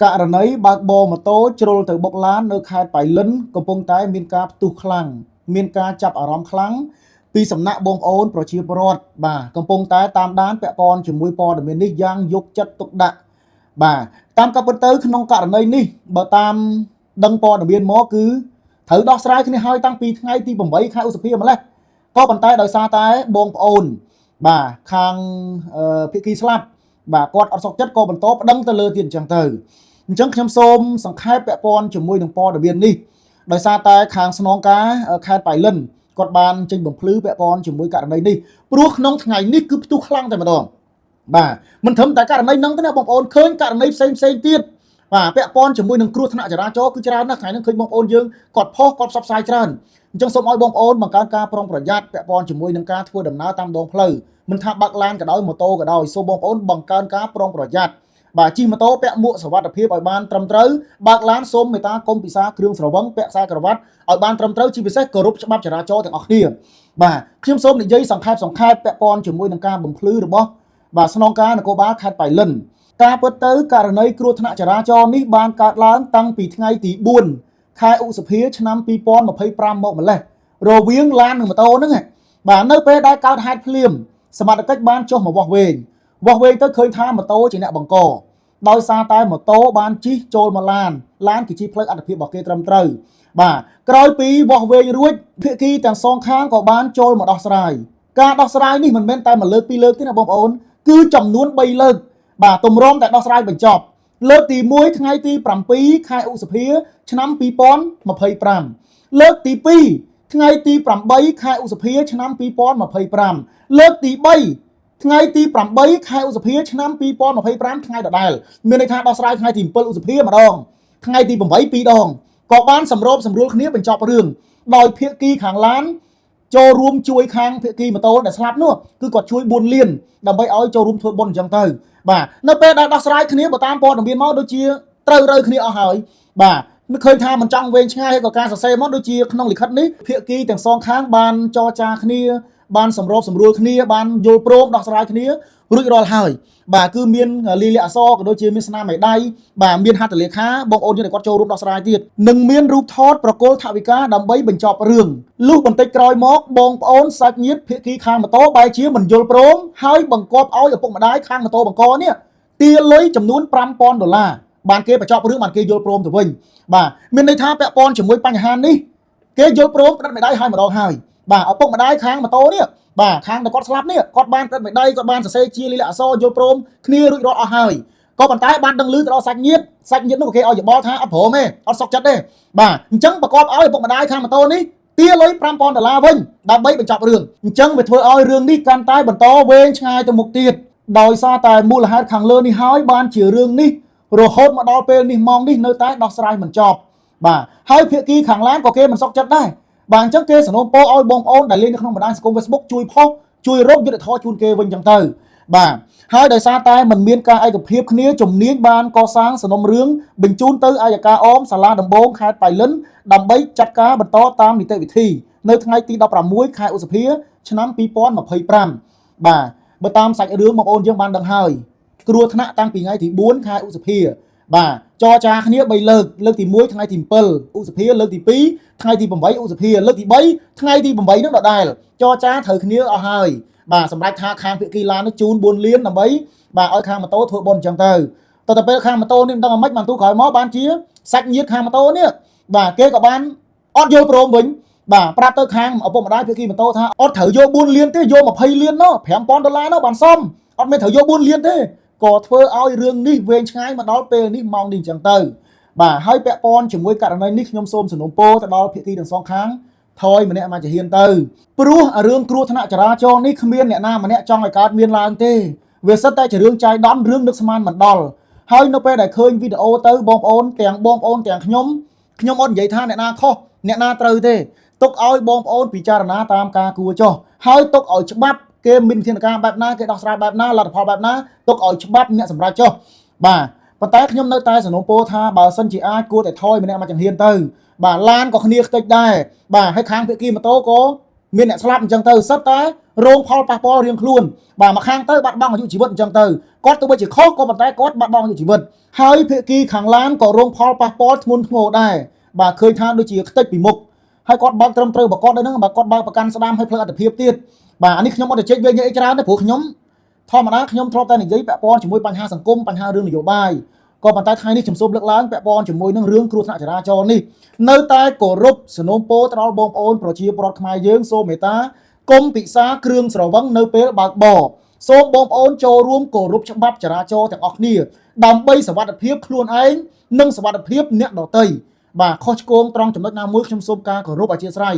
ករណីបើកបរម៉ូតូជ្រុលទៅបុកឡាននៅខេត្តប៉ៃលិនកំពុងតែមានការផ្ទុះខ្លាំងមានការចាប់អារម្មណ៍ខ្លាំងពីសំណាក់បងប្អូនប្រជាពលរដ្ឋបាទកំពុងតែតាមដានពាក់ព័ន្ធជាមួយព័ត៌មាននេះយ៉ាងយកចិត្តទុកដាក់បាទតាមការពិតទៅក្នុងករណីនេះបើតាមដឹងព័ត៌មានមកគឺត្រូវដោះស្រាយគ្នាហើយតាំងពីថ្ងៃទី8ខែឧសភាម្លេះក៏ប៉ុន្តែដោយសារតែបងប្អូនបាទខាងភាគីស្លាប់បាទគាត់អត់សុខចិត្តក៏បន្តប្តឹងទៅលើទៀតអញ្ចឹងទៅអញ្ចឹងខ្ញុំសូមសង្ខេបពាក់ព័ន្ធជាមួយនឹងព័ត៌មាននេះដោយសារតែខាងស្នងការខេត្តប៉ៃលិនគាត់បានចេញបំភ្លឺពាក់ព័ន្ធជាមួយករណីនេះព្រោះក្នុងថ្ងៃនេះគឺផ្ទុះខ្លាំងតែម្ដងបាទមិនត្រឹមតែករណីហ្នឹងទេណាបងប្អូនឃើញករណីផ្សេងទៀតបាទពាក់ព័ន្ធជាមួយនឹងគ្រោះថ្នាក់ចរាចរណ៍គឺច្រើនណាស់ថ្ងៃនេះឃើញបងប្អូនយើងគាត់ផុសគាត់ផ្សព្វផ្សាយច្រើនអញ្ចឹងសូមឲ្យបងប្អូនបង្កើនការប្រុងប្រយ័ត្នពាក់ព័ន្ធជាមួយនឹងការធ្វើដំណើរតាមដងផ្លូវមិនថាបើកឡានក៏ដោយម៉ូតូក៏ដោយសូមបងប្អូនបង្កើនការប្រុងប្រយ័ត្នបាទជិះម៉ូតូពាក់មួកសុវត្ថិភាពឲ្យបានត្រឹមត្រូវបើកឡានសូមមេត្តាកុំពិសាគ្រឿងស្រវឹងពាក់ខ្សែក្រវ៉ាត់ឲ្យបានត្រឹមត្រូវជាពិសេសគោរពច្បាប់ចរាចរណ៍ទាំងអស់គ្នាបាទខ្ញុំសូមនិយាយសង្ខេបពាក់ព័ន្ធជាមួយនឹងការបំភ្លឺរបស់បាទស្នងការនគរបាលខេត្តប៉ៃលិនការពិតទៅករណីគ្រោះថ្នាក់ចរាចរណ៍នេះបានកើតឡើងតាំងពីថ្ងៃទី4ខែឧសភាឆ្នាំ2025មកម្លេះរវាងឡាននិងម៉ូតូហ្នឹងបាទនៅពេលដែលកើតហេតុភ្លាមសមត្ថកិច្ចបានចុះមកវាស់វែងទៅឃើញថាម៉ូតូជាអ្នកបង្កដោយសារតែម៉ូតូបានជិះចូលមកឡានគឺជិះផ្លូវអត្ថិភាពរបស់គេត្រឹមត្រូវបាទក្រោយពីវាស់វែងរួចភាគីទាំងសងខាងក៏បានចូលមកដោះស្រាយការដោះស្រាយនេះមិនមែនតែមួយលើកពីរលើកទេណាបងប្អូនគឺចំនួន3លើកបាទទម្រាំតែដោះស្រាយបញ្ចប់លើកទី1ថ្ងៃទី7ខែឧសភាឆ្នាំ2025លើកទី2ថ្ងៃទី8ខែឧសភាឆ្នាំ2025លើកទី3ថ្ងៃទី8ខែឧសភាឆ្នាំ2025ថ្ងៃដដែលមានន័យថាដោះស្រាយថ្ងៃទី7ឧសភាម្ដងថ្ងៃទី8 2ដងក៏បានសម្របសម្រួលគ្នាបញ្ចប់រឿងដោយភាគីខាងឡានចូលរួមជួយខាងភាគីម៉ូតូដែលស្លាប់នោះគឺគាត់ជួយ4លានដើម្បីឲ្យចូលរួមធ្វើបុណ្យអញ្ចឹងទៅបាទនៅពេលដែលដោះស្រាយគ្នាបើតាមព័ត៌មានមកដូចជាត្រូវគ្នាអស់ហើយបាទនឹកឃើញថាមិនចង់វែងឆ្ងាយហើយក៏ការសរសេរមកដូចជាក្នុងលិខិតនេះភាគីទាំងសងខាងបានចរចាគ្នាបានសម្របសម្រួលគ្នាបានយល់ព្រមដោះស្រាយគ្នារួចរាល់ហើយបាទគឺមានលីលាអសរក៏ដូចជាមានស្នាមមេដៃបាទមានហត្ថលេខាបងប្អូនយើងគាត់ចូលរួមដោះស្រាយទៀតនិងមានរូបថតប្រគល់ថវិកាដើម្បីបញ្ចប់រឿងលុះបន្តិចក្រោយមកបងប្អូនសាច់ញាតិភាគីខាងម៉ូតូបែរជាមិនយល់ព្រមហើយបង្គាប់ឲ្យឪពុកម្ដាយខាងម៉ូតូបង្កនេះទារលុយចំនួន$5,000បានគេបញ្ចប់រឿងបានគេយល់ព្រមទៅវិញបាទមានន័យថាពាក់ព័ន្ធជាមួយបញ្ហានេះគេយល់ព្រមផ្តិតម្ដាយឲ្យម្ដងហើយបាទឪពុកម្ដាយខាងម៉ូតូនេះបាទខាងតែគាត់ស្លាប់នេះគាត់បានផ្តិតម្ដាយគាត់បានសរសេរជាលិលាអក្សរយល់ព្រមគ្នារួចរាល់អស់ហើយក៏ប៉ុន្តែបានដឹងឮទៅដល់សាច់ញាតិនោះគេឲ្យយោបល់ថាអត់ព្រមទេអត់សុខចិត្តទេបាទអញ្ចឹងប្រកបឲ្យឪពុកម្ដាយខាងម៉ូតូនេះទារលុយ$5,000វិញដើម្បីបញ្ចប់រឿងអញ្ចឹងវាធ្វើឲ្យរឿងនេះកាន់តែបន្តវែងឆ្ងាយទៅមុខទៀតដោយសារតែមូលហេតុខាងលើនេះហើយបានជារឿងនេះរហូតមកដល់ពេលនេះម៉ោងនេះនៅតែដោះស្រាយមិនចប់បាទហើយភាគីខាងឡានក៏គេមិនសុខចិត្តដែរបាទអញ្ចឹងគេសនំពោឲ្យបងប្អូនដែលលេងនៅក្នុងបណ្ដាញសង្គម Facebook ជួយផុសជួយរកយុត្តិធម៌ជូនគេវិញអញ្ចឹងទៅបាទហើយដោយសារតែมันមានការឯកភាពគ្នាជំនាញបានកសាងសំណុំរឿងបញ្ជូនទៅអัยការអមសាលាដំបងខេត្តប៉ៃលិនដើម្បីចាត់ការបន្តតាមនីតិវិធីនៅថ្ងៃទី16ខែឧសភាឆ្នាំ2025បាទបើតាមសាច់រឿងបងប្អូនយើងបានដឹងហើយគ្រោះថ្នាក់តាំងពីថ្ងៃទី4ខែឧសភាបាទចរចាគ្នា3លើកទី1ថ្ងៃទី7ឧសភាលើកទី2ថ្ងៃទី8ឧសភាលើកទី3ថ្ងៃទី8នោះដដែលចរចាត្រូវគ្នាអស់ហើយបាទសម្រាប់ថាខាងភាគីឡាននោះជូន4លានដើម្បីបាទឲ្យខាងម៉ូតូធ្វើបុណ្យអញ្ចឹងទៅពេលខាងម៉ូតូនេះមិនដឹងអាម៉េចបានទូក្រោយមកបានជាសាច់ញាតិខាងម៉ូតូនេះបាទគេក៏បានអត់យល់ព្រមវិញបាទប្រាប់ទៅខាងឪពុកម្ដាយភាគីម៉ូតូថាអត់ត្រូវយក4លានទេយក20លាននោះ$5,000នោះបានសមអត់មានត្រូវយក4លានទេក៏ធ្វើឲ្យរឿងនេះវែងឆ្ងាយមកដល់ពេលនេះម៉ោងនេះអញ្ចឹងទៅបាទហើយពាក់ព័ន្ធជាមួយករណីនេះខ្ញុំសូមសំណូមពរទៅដល់ភាគីទាំងសងខាងថយម្នាក់មកជាហ៊ានទៅព្រោះរឿងគ្រោះថ្នាក់ចរាចរណ៍នេះគ្មានអ្នកណាម្នាក់ចង់ឲ្យកើតមានឡើងទេវាសិតតែជារឿងចាយដន់រឿងនឹកស្មានមិនដល់ហើយនៅពេលដែលឃើញវីដេអូទៅបងប្អូនទាំងខ្ញុំអត់និយាយថាអ្នកណាខុសអ្នកណាត្រូវទេទុកឲ្យបងប្អូនពិចារណាតាមការគួរចុះហើយទុកឲ្យច្បាប់គេមានវិធានការបែបណាគេដោះស្រាយបែបណាលទ្ធផលបែបណាទុកឲ្យច្បាប់អ្នកសម្រេចចុះបាទប៉ុន្តែខ្ញុំនៅតែសនំពោថាបើសិនជាអាចគួរតែថយម្នាក់មកចង្ហៀនទៅបាទឡានក៏គ្នាខ្ទេចដែរបាទហើយខាងភាគីម៉ូតូក៏ មានអ្នកស្លាប់អញ្ចឹងទៅសិតតែរងផលប៉ះពាល់រៀងខ្លួនបាទមកខាងទៅបាត់បង់អាយុជីវិតអញ្ចឹងទៅគាត់ទោះបីជាខុសក៏ប៉ុន្តែគាត់បាត់បង់អាយុជីវិតហើយភាគីខាងឡានក៏រងផលប៉ះពាល់ធ្ងន់ធ្ងរដែរបាទឃើញថាដូចជាខ្ទេចពីមុខហើយគាត់បើកត្រឹមត្រូវបើគាត់ហ្នឹងបើគាត់បើកប្រកាន់ស្ដាមឲ្យផ្លូវអត្ថភាពទៀតបាទអានេះខ្ញុំអត់ទៅជែកវិញអីច្រើនទេព្រោះខ្ញុំធម្មតាខ្ញុំធ្លាប់តែនិយាយពាក់ព័ន្ធជាមួយបញ្ហាសង្គមបញ្ហារឿងនយោបាយក៏ប៉ុន្តែថ្ងៃនេះខ្ញុំសូមលើកឡើងពាក់ព័ន្ធជាមួយនឹងរឿងគ្រោះថ្នាក់ចរាចរណ៍នេះនៅតែគោរពសនំពោទៅដល់បងប្អូនប្រជាពលរដ្ឋខ្មែរយើងសូមមេត្តាកុំពិសាគ្រឿងស្រវឹងនៅពេលបើកបរសូមបងប្អូនចូលរួមគោរពច្បាប់ចរាចរណ៍ទាំងអស់គ្នាដើម្បីសុវត្ថិភាពខ្លួនឯងនិងសុវត្ថិភាពអ្នកដទៃបាទខុសឆ្គងត្រង់ចំណុចណាមួយខ្ញុំសូមការគោរពអធិស្ឋាន